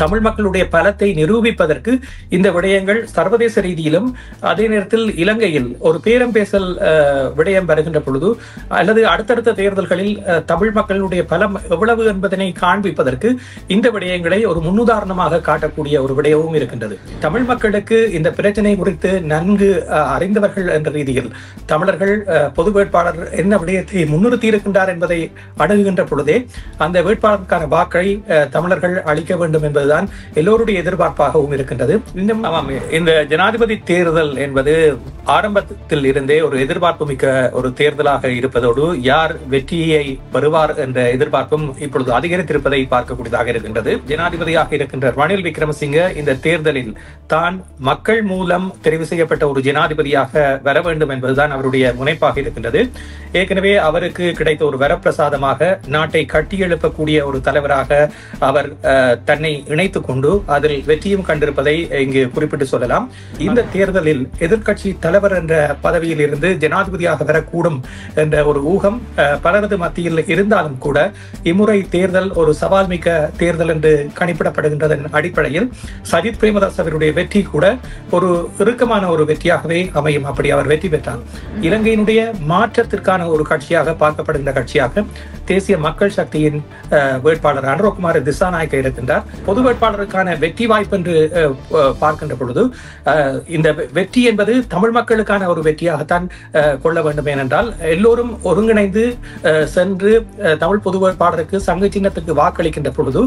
தமிழ் மக்களுடைய பலத்தை நிரூபிப்பதற்கு இந்த விடயங்கள் சர்வதேச ரீதியிலும் அதே நேரத்தில் இலங்கையில் ஒரு பேரம் பேசல் விடயம் வருகின்ற பொழுது அல்லது அடுத்தடுத்த தேர்தல்களில் தமிழ் மக்களுடைய பலம் எவ்வளவு என்பதனை காண்பிப்பதற்கு இந்த விடயங்களை ஒரு முன்னுதாரணமாக காட்டக்கூடிய ஒரு விடயமும் இருக்கின்றது. தமிழ் மக்களுக்கு இந்த பிரச்சனை குறித்து நன்கு அறிந்தவர்கள் என்ற ரீதியில் தமிழர்கள் பொது வேட்பாளர் என்ன விடயத்தை முன்னிறுத்தி இருக்கின்றார் என்பதை அணுகுகின்ற பொழுதே அந்த வேட்பாளருக்கான வாக்கை தமிழர்கள் அளிக்க வேண்டும் என்பதுதான் எல்லோருடைய எதிர்பார்ப்பாகவும் இருக்கின்றது. இந்த ஜனாதிபதி தேர்தல் என்பது ஆரம்பத்தில் இருந்தே ஒரு எதிர்பார்ப்பு மிக்க ஒரு தேர்தலாக இருப்பதோடு யார் வெற்றியை பெறுவார் என்ற எதிர்பார்ப்பும் இப்பொழுது அதிகரித்திருப்பதை பார்க்கக்கூடியதாக இருக்கின்றது. ஜனாதிபதியாக இருக்கின்ற ரணில் விக்ரமசிங்க இந்த தேர்தலில் தான் மக்கள் மூலம் தெரிவு செய்யப்பட்ட ஒரு ஜனாதிபதியாக வர வேண்டும் என்பதுதான் அவருடைய முனைப்பாக இருக்கின்றது. ஏற்கனவே அவருக்கு கிடைத்த ஒரு வரப்பிரசாதமாக நாட்டை கட்டியெழுப்பக்கூடிய ஒரு தலைவராக அவர் தன்னை இணைத்துக் கொண்டு அதில் வெற்றியும் கண்டிருப்பதை இங்கு குறிப்பிட்டு சொல்லலாம். இந்த தேர்தலில் எதிர்க்கட்சி தலைவர் என்ற பதவியில் இருந்து ஜனாதிபதியாக வரக்கூடும் என்ற ஒரு ஊகம் பலரது மத்தியில் இருந்தாலும் கூட இம்முறை தேர்தல் ஒரு சவால் மிக்க தேர்தல் என்று கணிப்பிடப்படுகின்றதன் அடிப்படையில் சஜித் பிரேமதாஸ் அவருடைய வெற்றி கூட ஒரு இறுக்கமான ஒரு வெற்றியாகவே அமையும். அப்படி அவர் வெற்றி பெற்றார். இலங்கையினுடைய மாற்றத்திற்கான ஒரு கட்சியாக பார்க்கப்படுகின்ற கட்சியாக தேசிய மக்கள் சக்தியின் வேட்பாளர் அனுரகுமார் திசாநாயக்க இருக்கின்றார். பொது வேட்பாளருக்கான வெற்றி வாய்ப்பு என்று பார்க்கின்ற பொழுது இந்த வெற்றி என்பது தமிழ் மக்களுக்கான ஒரு வெற்றியாகத்தான் கொள்ள வேண்டும். ஏனென்றால் எல்லோரும் ஒருங்கிணைந்து சென்று தமிழ் பொது வேட்பாளருக்கு சங்க சின்னத்துக்கு வாக்களிக்கின்ற பொழுது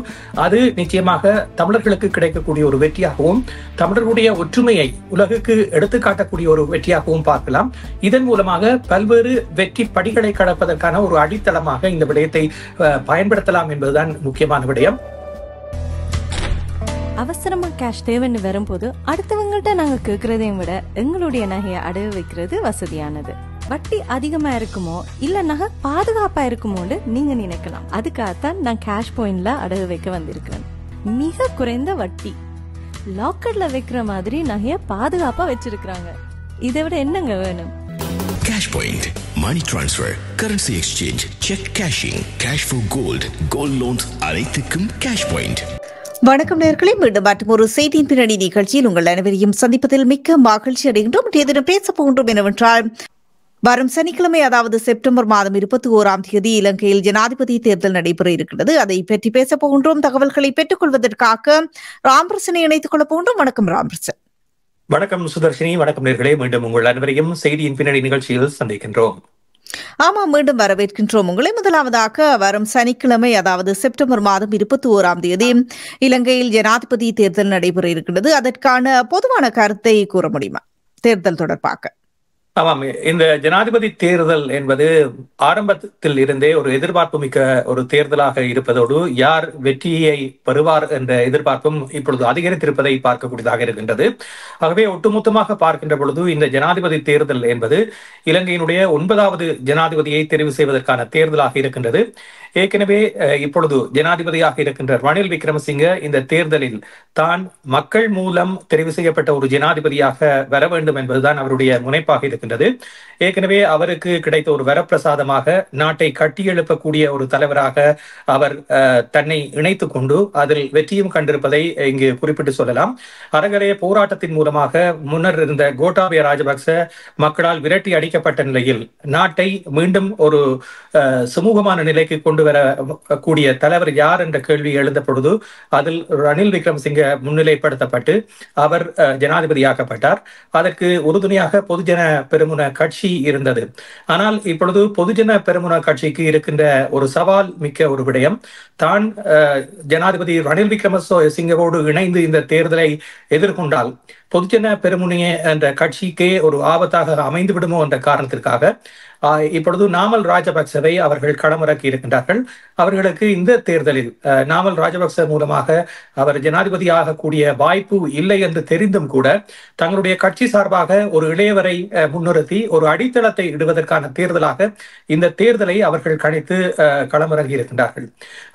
அது நிச்சயமாக தமிழர்களுக்கு கிடைக்கக்கூடிய ஒரு வெற்றியாகவும் தமிழர்களுடைய ஒற்றுமையை உலகுக்கு எடுத்துக்காட்டக்கூடிய ஒரு வெற்றியாகவும் பார்க்கலாம். இதன் மூலமாக பல்வேறு வெற்றி படிகளை கடப்பதற்கான ஒரு அடித்தளமாக இந்த விடயத்தை பயன்படுத்தலாம் என்பதுதான் முக்கியமான விடயம். அவசரமா கேஷ் தேவைன்னு வரும்போது அடுத்தவங்கள்ட்ட நாங்க கேட்கறதையும் விட எங்களுடைய நகையை அடகு வைக்கிறது வசதியானது. வட்டி அதிகமா இருக்குமோ இல்ல நகை பாதுகாப்பா இருக்குமோன்னு நீங்க நினைக்கலாம். அதுக்காகத்தான் நான் கேஷ் பாயிண்ட்ல அடகு வைக்க வந்திருக்கிறேன். மிக குறைந்த வட்டி, லாக்கர்ல வைக்கிற மாதிரி நகைய பாதுகாப்பா வச்சிருக்காங்க. இதை விட என்னங்க வேணும்? Cash Point, money transfer, currency exchange, check cashing, cash for gold, gold loans அனைத்துக்கும் Cash Point. வணக்கம் நேயர்களே, மீண்டும் மற்றும் ஒரு செய்தியின் பின்னணி நிகழ்ச்சியில் உங்கள் அனைவரையும் சந்திப்பதில் மிக்க மகிழ்ச்சி அடைகின்றோம். இன்றைய பேச போகின்றோம் என்னவென்றால், வரும் சனிக்கிழமை அதாவது செப்டம்பர் மாதம் 21ஆம் தேதி இலங்கையில் ஜனாதிபதி தேர்தல் நடைபெற இருக்கிறது. அதை பற்றி பேச போகின்றோம். தகவல்களை பெற்றுக் கொள்வதற்காக ராம்பிரசனை இணைத்துக் கொள்ள போகின்றோம். வணக்கம் ராம்பிரசன். வணக்கம் சுதர்ஷினி. வணக்கம் நேயர்களே, மீண்டும் உங்கள் அனைவரையும் செய்தியின் பின்னணி நிகழ்ச்சியில் சந்திக்கின்றோம். ஆமா, மீண்டும் வரவேற்கின்றோம் உங்களை. முதலாவதாக வரும் சனிக்கிழமை அதாவது செப்டம்பர் மாதம் 21ஆம் தேதி இலங்கையில் ஜனாதிபதி தேர்தல் நடைபெற இருக்கிறது. அதற்கான பொதுவான கருத்தை கூற முடியுமா தேர்தல் தொடர்பாக? ஆமாம், இந்த ஜனாதிபதி தேர்தல் என்பது ஆரம்பத்தில் இருந்தே ஒரு எதிர்பார்ப்பு மிக்க ஒரு தேர்தலாக இருப்பதோடு யார் வெற்றியை பெறுவார் என்ற எதிர்பார்ப்பும் இப்பொழுது அதிகரித்திருப்பதை பார்க்கக்கூடியதாக இருக்கின்றது. ஆகவே ஒட்டுமொத்தமாக பார்க்கின்ற பொழுது இந்த ஜனாதிபதி தேர்தல் என்பது இலங்கையினுடைய 9வது ஜனாதிபதியை தெரிவு செய்வதற்கான தேர்தலாக இருக்கின்றது. ஏற்கனவே இப்பொழுது ஜனாதிபதியாக இருக்கின்ற ரணில் விக்ரமசிங்க இந்த தேர்தலில் தான் மக்கள் மூலம் தெரிவு செய்யப்பட்ட ஒரு ஜனாதிபதியாக வர வேண்டும் என்பதுதான் அவருடைய முனைப்பாக இருக்கின்றது. ஏற்கனவே அவருக்கு கிடைத்த ஒரு வரப்பிரசாதமாக நாட்டை கட்டியெழுப்பக்கூடிய ஒரு தலைவராக அவர் தன்னை இணைத்துக் கொண்டு அதில் வெற்றியும் கண்டிருப்பதை இங்கு குறிப்பிட்டு சொல்லலாம். அறகலைய போராட்டத்தின் மூலமாக முன்னர் இருந்த கோட்டாபய ராஜபக்ச மக்களால் விரட்டி அடிக்கப்பட்ட நிலையில் நாட்டை மீண்டும் ஒரு சுமூகமான நிலைக்கு கொண்டு வரக்கூடிய தலைவர் யார் என்ற கேள்வி எழுந்த பொழுது அதில் ரணில் விக்ரமசிங்க முன்னிலைப்படுத்தப்பட்டு அவர் ஜனாதிபதியாக்கப்பட்டார். அதற்கு உறுதுணையாக பொதுஜன பெருமுன கட்சி இருந்தது. ஆனால் இப்பொழுது பொதுஜன பெருமுன கட்சிக்கு இருக்கின்ற ஒரு சவால் மிக்க ஒரு விடயம், தான் ஜனாதிபதி ரணில் விக்ரமசிங்கவோடு இணைந்து இந்த தேர்தலை எதிர்கொண்டால் பொதுஜன பெருமுனைய என்ற கட்சிக்கே ஒரு ஆபத்தாக அமைந்து விடுமோ என்ற காரணத்திற்காக இப்பொழுது நாமல் ராஜபக்சவை அவர்கள் களமிறக்கி இருக்கின்றார்கள். அவர்களுக்கு இந்த தேர்தலில் நாமல் ராஜபக்ச மூலமாக அவர் ஜனாதிபதியாக கூடிய வாய்ப்பு இல்லை என்று தெரிந்தும் கூட தங்களுடைய கட்சி சார்பாக ஒரு இளையவரை முன்னிறுத்தி ஒரு அடித்தளத்தை இடுவதற்கான தேர்தலாக இந்த தேர்தலை அவர்கள் கணித்து களமிறங்கி இருக்கின்றார்கள்.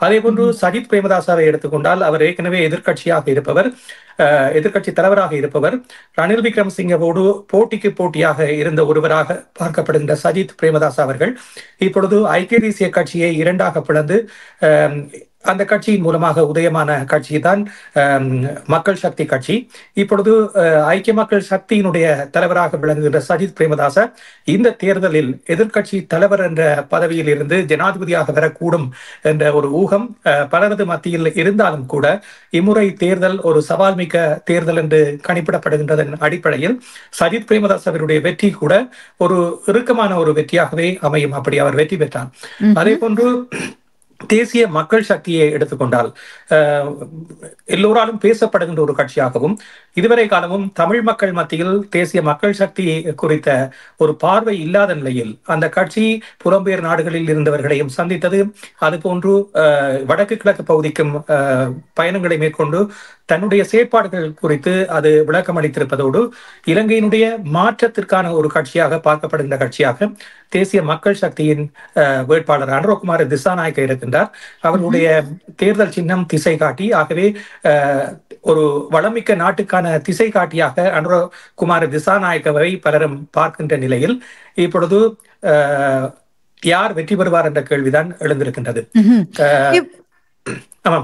அதே போன்று சஜித் பிரேமதாசாவை எடுத்துக்கொண்டால் அவர் ஏற்கனவே எதிர்கட்சியாக இருப்பவர், எதிர்கட்சி தலைவராக இருப்பவர். ரணில் விக்ரமசிங்கவோடு போட்டிக்கு போட்டியாக இருந்த ஒருவராக பார்க்கப்படுகின்ற சஜித் பிரேமதாஸ் அவர்கள் இப்பொழுது ஐக்கிய தேசிய கட்சியை இரண்டாக பிளந்து அந்த கட்சியின் மூலமாக உதயமான கட்சி தான் மக்கள் சக்தி கட்சி. இப்பொழுது ஐக்கிய மக்கள் சக்தியினுடைய தலைவராக விளங்குகின்ற சஜித் பிரேமதாச இந்த தேர்தலில் எதிர்க்கட்சி தலைவர் என்ற பதவியில் இருந்து ஜனாதிபதியாக வரக்கூடும் என்ற ஒரு ஊகம் பலரது மத்தியில் இருந்தாலும் கூட இம்முறை தேர்தல் ஒரு சவால் மிக்க தேர்தல் என்று கணிப்பிடப்படுகின்றதன் அடிப்படையில் சஜித் பிரேமதாஸ் அவருடைய வெற்றி கூட ஒரு இறுக்கமான ஒரு வெற்றியாகவே அமையும். அப்படி அவர் வெற்றி பெற்றார். அதே போன்று தேசிய மக்கள் சக்தியை எடுத்துக்கொண்டால் எல்லோராலும் பேசப்படுகின்ற ஒரு கட்சியாகவும் இதுவரை காலமும் தமிழ் மக்கள் மத்தியில் தேசிய மக்கள் சக்தி குறித்த ஒரு பார்வை இல்லாத நிலையில் அந்த கட்சி புலம்பெயர் நாடுகளில் இருந்தவர்களையும் சந்தித்தது. அதுபோன்று வடக்கு கிழக்கு பகுதிக்கும் பயணங்களை மேற்கொண்டு தன்னுடைய செயற்பாடுகள் குறித்து அது விளக்கம் அளித்திருப்பதோடு இலங்கையினுடைய மாற்றத்திற்கான ஒரு கட்சியாக பார்க்கப்படுகின்ற கட்சியாக தேசிய மக்கள் சக்தியின் வேட்பாளர் அனுரகுமார் திசாநாயக்க இருக்கின்றார். அவருடைய தேர்தல் சின்னம் திசை காட்டி. ஆகவே ஒரு வளமிக்க நாட்டுக்கான திசை காட்டியாக அனுரகுமார் திசாநாயக்கவை பலரும் பார்க்கின்ற நிலையில் இப்பொழுது யார் வெற்றி பெறுவார் என்ற கேள்விதான் எழுந்திருக்கின்றது.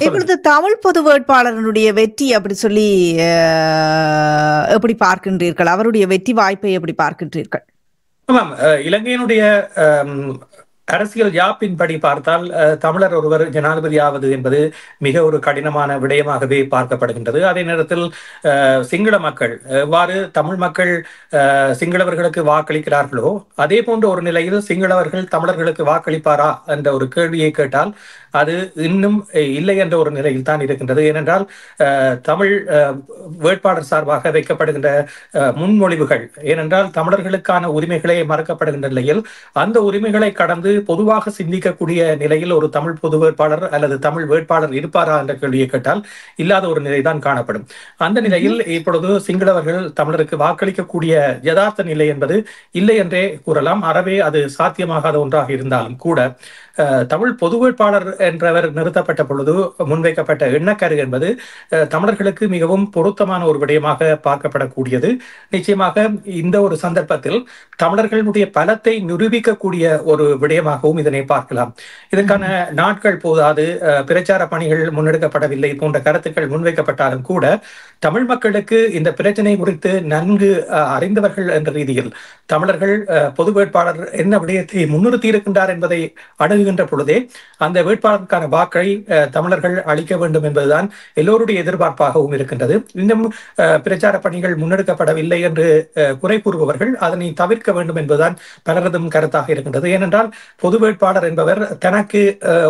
இப்பொழுது தமிழ் பொது வேட்பாளருடைய வெற்றி அப்படி சொல்லி எப்படி பார்க்கின்றீர்கள்? அவருடைய வெற்றி வாய்ப்பை எப்படி பார்க்கின்றீர்கள்? ஆமாம், இலங்கையினுடைய அரசியல் யாப்பின்படி பார்த்தால் தமிழர் ஒருவர் ஜனாதிபதி ஆவது என்பது மிக ஒரு கடினமான விடயமாகவே பார்க்கப்படுகின்றது. அதே நேரத்தில் சிங்கள மக்கள் எவ்வாறு தமிழ் மக்கள் சிங்களவர்களுக்கு வாக்களிக்கிறார்களோ அதே போன்ற ஒரு நிலையில் சிங்களவர்கள் தமிழர்களுக்கு வாக்களிப்பாரா என்ற ஒரு கேள்வியை கேட்டால் அது இன்னும் இல்லை என்ற ஒரு நிலையில் தான் இருக்கின்றது. ஏனென்றால் தமிழ் வேட்பாளர் சார்பாக வைக்கப்படுகின்ற முன்மொழிவுகள், ஏனென்றால் தமிழர்களுக்கான உரிமைகளே மறக்கப்படுகின்ற நிலையில் அந்த உரிமைகளை கடந்து பொதுவாக சிந்திக்கக்கூடிய நிலையில் ஒரு தமிழ் பொது வேட்பாளர் அல்லது தமிழ் வேட்பாளர் இருப்பாரா என்ற கேள்வியை கேட்டால் இல்லாத ஒரு நிலைதான் காணப்படும். அந்த நிலையில் இப்பொழுது சிங்களவர்கள் தமிழருக்கு வாக்களிக்கக்கூடிய யதார்த்த நிலை என்பது இல்லை என்றே கூறலாம். அறவே அது சாத்தியமாகாத ஒன்றாக இருந்தாலும் கூட தமிழ் பொது வேட்பாளர் என்றவர் நிறுத்தப்பட்ட பொழுது முன்வைக்கப்பட்ட எண்ணக்கரு என்பது தமிழர்களுக்கு மிகவும் பொருத்தமான ஒரு விடயமாக பார்க்கப்படக்கூடியது. நிச்சயமாக இந்த ஒரு சந்தர்ப்பத்தில் தமிழர்களுடைய பலத்தை நிரூபிக்கக்கூடிய ஒரு விடயமாகவும் இதனை பார்க்கலாம். இதற்கான நாட்கள் போதாது, பிரச்சார பணிகள் முன்னெடுக்கப்படவில்லை போன்ற கருத்துக்கள் முன்வைக்கப்பட்டாலும் கூட தமிழ் மக்களுக்கு இந்த பிரச்சனை குறித்து நன்கு அறிந்தவர்கள் என்ற ரீதியில் தமிழர்கள் பொது வேட்பாளர் என்ன விடயத்தை முன்னிறுத்தி இருக்கின்றார் என்பதை அணுகுகின்ற பொழுதே அந்த வேட்பாளருக்கான வாக்கை தமிழர்கள் அளிக்க வேண்டும் என்பதுதான் எல்லோருடைய எதிர்பார்ப்பாகவும் இருக்கின்றது. இன்னும் பிரச்சார பணிகள் முன்னெடுக்கப்படவில்லை என்று குறை கூறுபவர்கள் அதனை தவிர்க்க வேண்டும் என்பதுதான் பலரதும் கருத்தாக இருக்கின்றது. ஏனென்றால் பொது வேட்பாளர் என்பவர் தனக்கு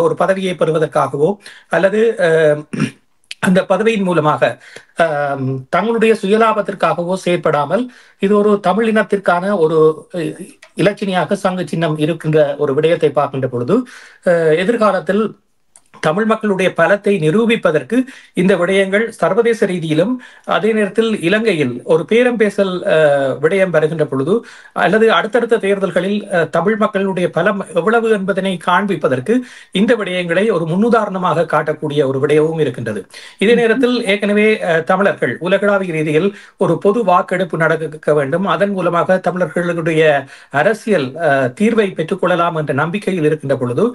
ஒரு பதவியை பெறுவதற்காகவோ அல்லது அந்த பதவியின் மூலமாக தங்களுடைய சுயலாபத்திற்காகவோ செயற்படாமல் இது ஒரு தமிழ் இனத்திற்கான ஒரு இலட்சணியாக சங்கு சின்னம் இருக்கின்ற ஒரு விடயத்தை பார்க்கின்ற பொழுது எதிர்காலத்தில் தமிழ் மக்களுடைய பலத்தை நிரூபிப்பதற்கு இந்த விடயங்கள் சர்வதேச ரீதியிலும் அதே நேரத்தில் இலங்கையில் ஒரு பேரம் பேசல் விடயம் வருகின்ற பொழுது அல்லது அடுத்தடுத்த தேர்தல்களில் தமிழ் மக்களுடைய பலம் எவ்வளவு என்பதனை காண்பிப்பதற்கு இந்த விடயங்களை ஒரு முன்னுதாரணமாக காட்டக்கூடிய ஒரு விடயமும் இருக்கின்றது. இதே நேரத்தில் ஏற்கனவே தமிழர்கள் உலகளாவிய ரீதியில் ஒரு பொது வாக்கெடுப்பு நடக்க வேண்டும், அதன் மூலமாக தமிழர்களுடைய அரசியல் தீர்வை பெற்றுக்கொள்ளலாம் என்ற நம்பிக்கையில் இருக்கின்ற பொழுது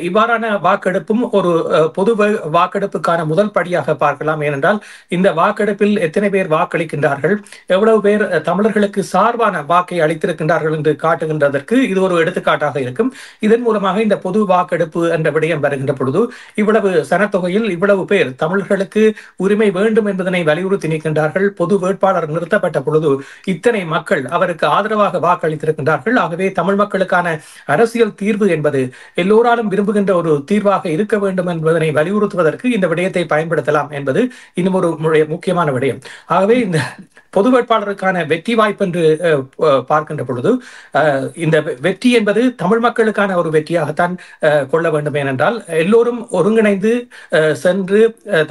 இவ்வாறான வாக்கெடுப்பும் ஒரு பொது வாக்கெடுப்புக்கான முதல் படியாக பார்க்கலாம். ஏனென்றால் இந்த வாக்கெடுப்பில் எத்தனை பேர் வாக்களிக்கின்றார்கள், எவ்வளவு பேர் தமிழர்களுக்கு சார்பான வாக்கை அளித்திருக்கின்றார்கள் என்று காட்டுகின்றதற்கு இது ஒரு எடுத்துக்காட்டாக இருக்கும். இதன் மூலமாக இந்த பொது வாக்கெடுப்பு என்ற விடயம் வருகின்ற பொழுது இவ்வளவு சனத்தொகையில் இவ்வளவு பேர் தமிழர்களுக்கு உரிமை வேண்டும் என்பதனை வலியுறுத்தி நிற்கின்றார்கள். பொது வேட்பாளர் நிறுத்தப்பட்ட பொழுது இத்தனை மக்கள் அவருக்கு ஆதரவாக வாக்களித்திருக்கின்றார்கள். ஆகவே தமிழ் மக்களுக்கான அரசியல் தீர்வு என்பது எல்லோராலும் விரும்புகின்ற ஒரு தீர்வாக இருக்க வேண்டும் என்பதனை வலியுறுத்துவதற்கு இந்த விடயத்தை பயன்படுத்தலாம் என்பது இன்னும் ஒரு முக்கியமான விடயம். ஆகவே இந்த பொது வேட்பாளருக்கான வெற்றி வாய்ப்பு என்று பார்க்கின்ற பொழுது இந்த வெற்றி என்பது தமிழ் மக்களுக்கான ஒரு வெற்றியாகத்தான் கொள்ள வேண்டும். ஏனென்றால் எல்லோரும் ஒருங்கிணைந்து சென்று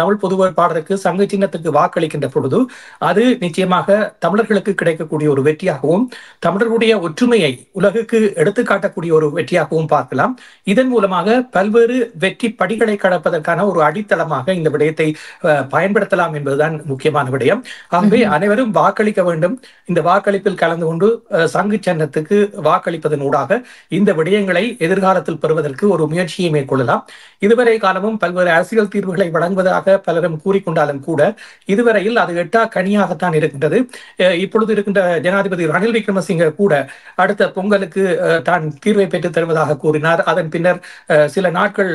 தமிழ் பொது வேட்பாளருக்கு சங்கு சின்னத்துக்கு வாக்களிக்கின்ற பொழுது அது நிச்சயமாக தமிழர்களுக்கு கிடைக்கக்கூடிய ஒரு வெற்றியாகவும் தமிழர்களுடைய ஒற்றுமையை உலகுக்கு எடுத்துக்காட்டக்கூடிய ஒரு வெற்றியாகவும் பார்க்கலாம். இதன் மூலமாக பல்வேறு வெற்றி படிகளை கடப்பதற்கான ஒரு அடித்தளமாக இந்த விடயத்தை பயன்படுத்தலாம் என்பதுதான் முக்கியமான விடயம். ஆகவே அனைவரும் வாக்களிக்க வேண்டும். இந்த வாக்களிப்பில் கலந்து கொண்டு சங்கு சின்னத்துக்கு வாக்களிப்பதன் ஊடாக இந்த விடயங்களை எதிர்காலத்தில் பெறுவதற்கு ஒரு முயற்சியை மேற்கொள்ளலாம். இதுவரை காலமும் பல்வேறு அரசியல் தீர்வுகளை வழங்குவதாக பலரும் கூறிக்கொண்டாலும் கூட இதுவரையில் அது எட்டா கனியாகத்தான் இருக்கின்றது. இப்பொழுது இருக்கின்ற ஜனாதிபதி ரணில் விக்ரமசிங்க கூட அடுத்த பொங்கலுக்கு தான் தீர்வை பெற்றுத் தருவதாக கூறினார். அதன் பின்னர் சில நாட்கள்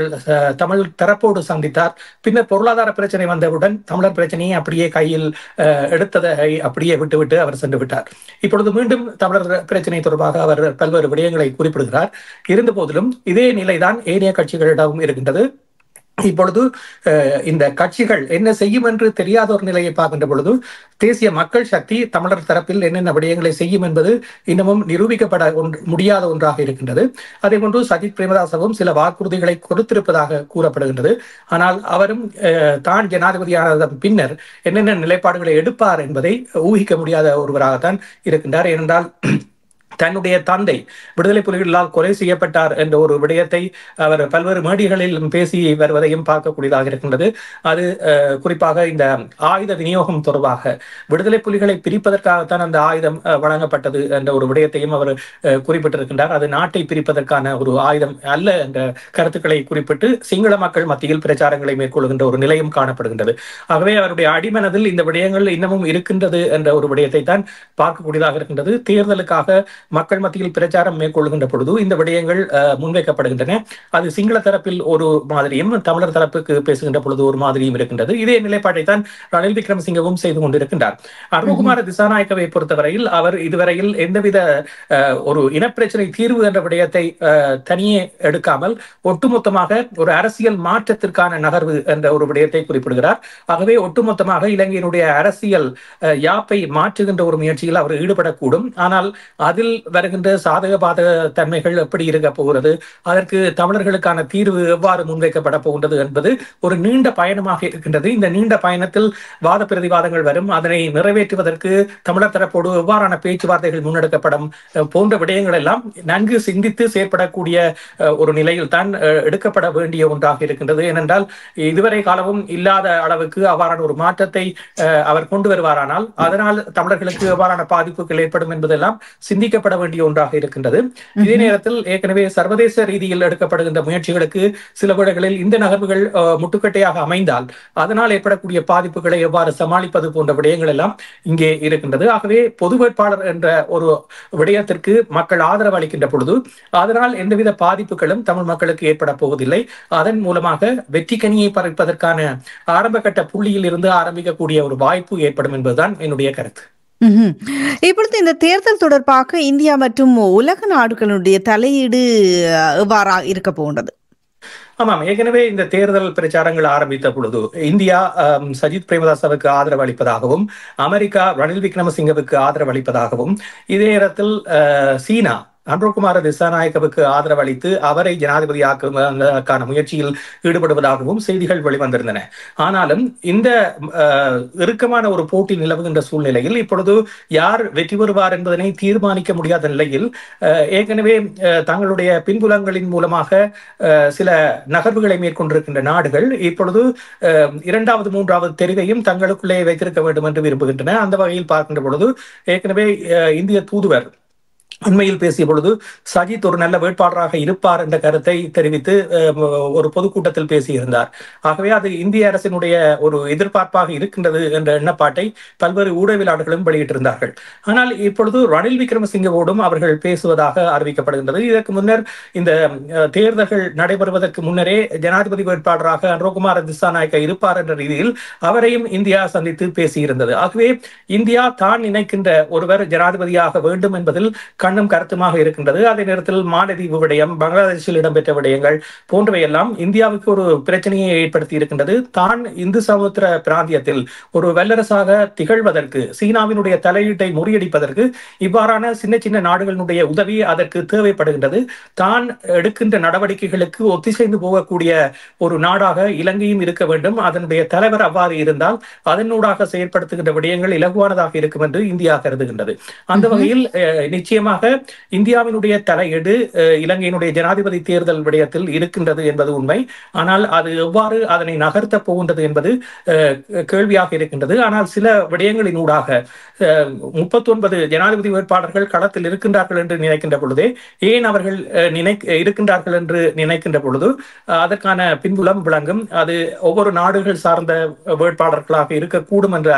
தமிழ் தரப்போடு சந்தித்தார். பின்னர் பொருளாதார பிரச்சனை வந்தவுடன் தமிழர் பிரச்சனையை அப்படியே கையில் எடுத்ததை அப்படியே விட்டுவிட்டு அவர் சென்று விட்டார். இப்பொழுது மீண்டும் தமிழர் பிரச்சனை தொடர்பாக அவர் பல்வேறு விடயங்களை குறிப்பிடுகிறார். இருந்த போதிலும் இதே நிலைதான் ஏனைய கட்சிகளிடமும் இருக்கின்றது. இப்பொழுது இந்த கட்சிகள் என்ன செய்யும் என்று தெரியாத ஒரு நிலையை பார்க்கின்ற பொழுது தேசிய மக்கள் சக்தி தமிழர் தரப்பில் என்னென்ன விடயங்களை செய்யும் என்பது இன்னமும் நிரூபிக்கப்பட முடியாத ஒன்றாக இருக்கின்றது. அதே போன்று சஜித் பிரேமதாசவும் சில வாக்குறுதிகளை கொடுத்திருப்பதாக கூறப்படுகின்றது. ஆனால் அவரும் தான் ஜனாதிபதியான பின்னர் என்னென்ன நிலைப்பாடுகளை எடுப்பார் என்பதை ஊகிக்க முடியாத ஒருவராகத்தான் இருக்கின்றார். ஏனென்றால் தன்னுடைய தந்தை விடுதலை புலிகளால் கொலை செய்யப்பட்டார் என்ற ஒரு விடயத்தை அவர் பல்வேறு மேடைகளில் பேசி வருவதையும் பார்க்கக்கூடியதாக இருக்கின்றது. அது குறிப்பாக இந்த ஆயுத விநியோகம் தொடர்பாக விடுதலை புலிகளை பிரிப்பதற்காகத்தான் அந்த ஆயுதம் வழங்கப்பட்டது என்ற ஒரு விடயத்தையும் அவர் குறிப்பிட்டிருக்கின்றார். அது நாட்டை பிரிப்பதற்கான ஒரு ஆயுதம் அல்ல என்ற கருத்துக்களை குறிப்பிட்டு சிங்கள மக்கள் மத்தியில் பிரச்சாரங்களை மேற்கொள்கின்ற ஒரு நிலையும் காணப்படுகின்றது. ஆகவே அவருடைய அடிமனதில் இந்த விடயங்கள் இன்னமும் இருக்கின்றது என்ற ஒரு விடயத்தை தான் பார்க்கக்கூடியதாக இருக்கின்றது. தேர்தலுக்காக மக்கள் மத்தியில் பிரச்சாரம் மேற்கொள்கின்ற பொழுது இந்த விடயங்கள் முன்வைக்கப்படுகின்றன. அது சிங்கள தரப்பில் ஒரு மாதிரியும் தமிழர் தரப்புக்கு பேசுகின்ற பொழுது ஒரு மாதிரியும் இருக்கின்றது. இதே நிலைப்பாட்டை தான் ரணில் விக்ரமசிங்கவும் செய்து கொண்டிருக்கின்றார். அருண்குமார திசாநாயக்கவை பொறுத்தவரையில் அவர் இதுவரையில் எந்தவித ஒரு இனப்பிரச்சனை தீர்வு என்ற விடயத்தை தனியே எடுக்காமல் ஒட்டுமொத்தமாக ஒரு அரசியல் மாற்றத்திற்கான நகர்வு என்ற ஒரு விடயத்தை குறிப்பிடுகிறார். ஆகவே ஒட்டுமொத்தமாக இலங்கையினுடைய அரசியல் யாப்பை மாற்றுகின்ற ஒரு முயற்சியில் அவர் ஈடுபடக்கூடும். ஆனால் அதில் வருகின்ற சாதக பாதக தன்மைகள் எப்படி இருக்க போகிறது, அதற்கு தமிழர்களுக்கான தீர்வு எவ்வாறு முன்வைக்கப்பட போகின்றது என்பது ஒரு நீண்ட பயணமாக இருக்கின்றது. இந்த நீண்ட பயணத்தில் வாத பிரதிவாதங்கள் வரும். அதனை நிறைவேற்றுவதற்கு தமிழர் தரப்போடு எவ்வாறான பேச்சுவார்த்தைகள் முன்னெடுக்கப்படும் போன்ற விடயங்கள் எல்லாம் நன்கு சிந்தித்து செயற்படக்கூடிய ஒரு நிலையில் தான் எடுக்கப்பட வேண்டிய ஒன்றாக இருக்கின்றது. ஏனென்றால் இதுவரை காலமும் இல்லாத அளவுக்கு அவ்வாறான ஒரு மாற்றத்தை அவர் கொண்டு வருவாரானால் அதனால் தமிழர்களுக்கு எவ்வாறான பாதிப்புகள் ஏற்படும் என்பதெல்லாம் சிந்திக்கப்பட வேண்டிய ஒன்றாக இருக்கின்றது. இதே நேரத்தில் ஏற்கனவே சர்வதேச ரீதியில் எடுக்கப்படுகின்ற முயற்சிகளுக்கு சில வேளைகளில் இந்த நகர்வுகள் முட்டுக்கட்டையாக அமைந்தால் அதனால் ஏற்படக்கூடிய பாதிப்புகளை எவ்வாறு சமாளிப்பது போன்ற விடயங்கள் எல்லாம் இங்கே இருக்கின்றது. ஆகவே பொது வேட்பாளர் என்ற ஒரு விடயத்திற்கு மக்கள் ஆதரவு அளிக்கின்ற பொழுது அதனால் எந்தவித பாதிப்புகளும் தமிழ் மக்களுக்கு ஏற்பட போவதில்லை. அதன் மூலமாக வெற்றி கனியை பறிப்பதற்கான ஆரம்ப கட்ட புள்ளியில் இருந்து ஆரம்பிக்கக்கூடிய ஒரு வாய்ப்பு ஏற்படும் என்பதுதான் என்னுடைய கருத்து. இப்பொழுது இந்த தேர்தல் தொடர்பாக இந்தியா மற்றும் உலக நாடுகளுடைய தலையீடு எவ்வாறா இருக்க போகின்றது? ஆமாம், ஏற்கனவே இந்த தேர்தல் பிரச்சாரங்கள் ஆரம்பித்த பொழுது இந்தியா சஜித் பிரேமதாசவுக்கு ஆதரவு அளிப்பதாகவும் அமெரிக்கா ரணில் விக்ரமசிங்கவுக்கு ஆதரவு அளிப்பதாகவும் இதே நேரத்தில் சீனா அனுரகுமார திசாநாயக்கவுக்கு ஆதரவு அளித்து அவரை ஜனாதிபதியாக்குவதற்கான முயற்சியில் ஈடுபடுவதாகவும் செய்திகள் வெளிவந்திருந்தன. ஆனாலும் இந்த இறுக்கமான ஒரு போட்டி நிலவுகின்ற சூழ்நிலையில் இப்பொழுது யார் வெற்றி பெறுவார் என்பதனை தீர்மானிக்க முடியாத நிலையில் ஏற்கனவே தங்களுடைய பின்புலங்களின் மூலமாக சில நகர்வுகளை மேற்கொண்டிருக்கின்ற நாடுகள் இப்பொழுது இரண்டாவது மூன்றாவது தெரிவையும் தங்களுக்குள்ளே வைத்திருக்க வேண்டும் என்று விரும்புகின்றன. அந்த வகையில் பார்க்கின்ற பொழுது ஏற்கனவே இந்திய தூதுவர் உண்மையில் பேசிய பொழுது சஜித் ஒரு நல்ல வேட்பாளராக இருப்பார் என்ற கருத்தை தெரிவித்து ஒரு பொதுக்கூட்டத்தில் பேசியிருந்தார். ஆகவே அது இந்திய அரசினுடைய ஒரு எதிர்பார்ப்பாக இருக்கின்றது என்ற எண்ணப்பாட்டை பல்வேறு ஊடகவியலாளர்களும் வெளியிட்டிருந்தார்கள். ஆனால் இப்பொழுது ரணில் விக்ரமசிங்கவோடும் அவர்கள் பேசுவதாக அறிவிக்கப்படுகின்றது. இதற்கு முன்னர் இந்த தேர்தல்கள் நடைபெறுவதற்கு முன்னரே ஜனாதிபதி வேட்பாளராக அனுரகுமார திசாநாயக்க இருப்பார் என்ற ரீதியில் அவரையும் இந்தியா சந்தித்து பேசியிருந்தது. ஆகவே இந்தியா தான் நினைக்கின்ற ஒருவர் ஜனாதிபதியாக வேண்டும் என்பதில் கண்ணும் கருத்துமாக இருக்கின்றது. அதே நேரத்தில் மாலத்தீவு விடயம், பங்களாதேஷில் இடம்பெற்ற விடயங்கள் போன்றவையெல்லாம் இந்தியாவுக்கு ஒரு பிரச்சனையை ஏற்படுத்தி இருக்கின்றது. தான் இந்து சமுத்திர பிராந்தியத்தில் ஒரு வல்லரசாக திகழ்வதற்கு சீனாவினுடைய தலையீட்டை முறியடிப்பதற்கு இவ்வாறான சின்ன சின்ன நாடுகளுடைய உதவி அதற்கு தேவைப்படுகின்றது. தான் எடுக்கின்ற நடவடிக்கைகளுக்கு ஒத்திசைந்து போகக்கூடிய ஒரு நாடாக இலங்கையும் இருக்க வேண்டும். அதனுடைய தலைவர் அவ்வாறு இருந்தால் அதனூடாக செயற்படுத்துகின்ற விடயங்கள் இலகுவானதாக இருக்கும் என்று இந்தியா கருதுகின்றது. அந்த வகையில் நிச்சயமாக நிச்சயமாக இந்தியாவினுடைய தலையீடு இலங்கையினுடைய ஜனாதிபதி தேர்தல் விடயத்தில் இருக்கின்றது என்பது உண்மை. ஆனால் அது எவ்வாறு அதனை நகர்த்த போகின்றது என்பது கேள்வியாக இருக்கின்றது. ஆனால் சில விடயங்களினூடாக 39 ஜனாதிபதி வேட்பாளர்கள் களத்தில் இருக்கின்றார்கள் என்று நினைக்கின்ற பொழுதே, ஏன் அவர்கள் இருக்கின்றார்கள் என்று நினைக்கின்ற பொழுது அதற்கான பின்புலம் விளங்கும். அது ஒவ்வொரு நாடுகள் சார்ந்த வேட்பாளர்களாக இருக்கக்கூடும் என்ற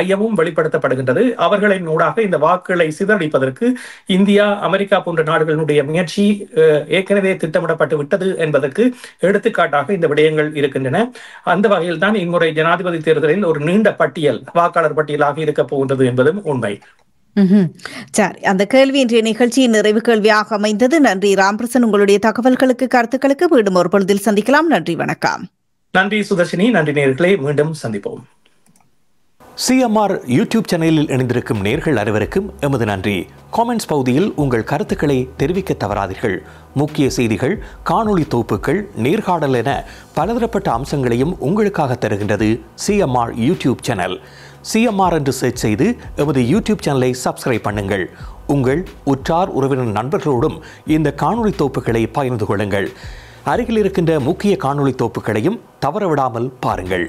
ஐயமும் வெளிப்படுத்தப்படுகின்றது. அவர்களின் ஊடாக இந்த வாக்குகளை சிதறடிப்பதற்கு இந்தியா, அமெரிக்கா போன்ற நாடுகளுடைய முயற்சி ஏற்கனவே திட்டமிடப்பட்டு விட்டது என்பதற்கு எடுத்துக்காட்டாக இந்த விடயங்கள் இருக்கின்றன. அந்த வகையில் தான் இம்முறை ஜனாதிபதி தேர்தலில் ஒரு நீண்ட பட்டியல், வாக்காளர் பட்டியலாக இருக்க போகின்றது என்பதும் உண்மை. சரி, அந்த கேள்வி இன்றைய நிகழ்ச்சியின் நிறைவு கேள்வியாக அமைந்தது. நன்றி ராம்பிரசன், உங்களுடைய தகவல்களுக்கு, கருத்துக்களுக்கு. மீண்டும் ஒரு பொழுதில் சந்திக்கலாம். நன்றி, வணக்கம். நன்றி சுதர்ஷினி. நன்றி நேயர்களே, மீண்டும் சந்திப்போம். சிஎம்ஆர் யூடியூப் சேனலில் இணைந்திருக்கும் நேர்கள் அனைவருக்கும் எமது நன்றி. காமெண்ட்ஸ் பகுதியில் உங்கள் கருத்துக்களை தெரிவிக்க தவறாதீர்கள். முக்கிய செய்திகள், காணொளி தொகுப்புகள், நேர்காணல் என பலதரப்பட்ட அம்சங்களையும் உங்களுக்காக தருகின்றது சிஎம்ஆர் யூடியூப் சேனல். சிஎம்ஆர் என்று சர்ச் செய்து எமது யூடியூப் சேனலை சப்ஸ்கிரைப் பண்ணுங்கள். உங்கள் உற்றார் உறவினர் நண்பர்களோடும் இந்த காணொளி தொகுப்புகளை பகிர்ந்து கொள்ளுங்கள். அருகில் இருக்கின்ற முக்கிய காணொளி தொகுப்புகளையும் தவறவிடாமல் பாருங்கள்.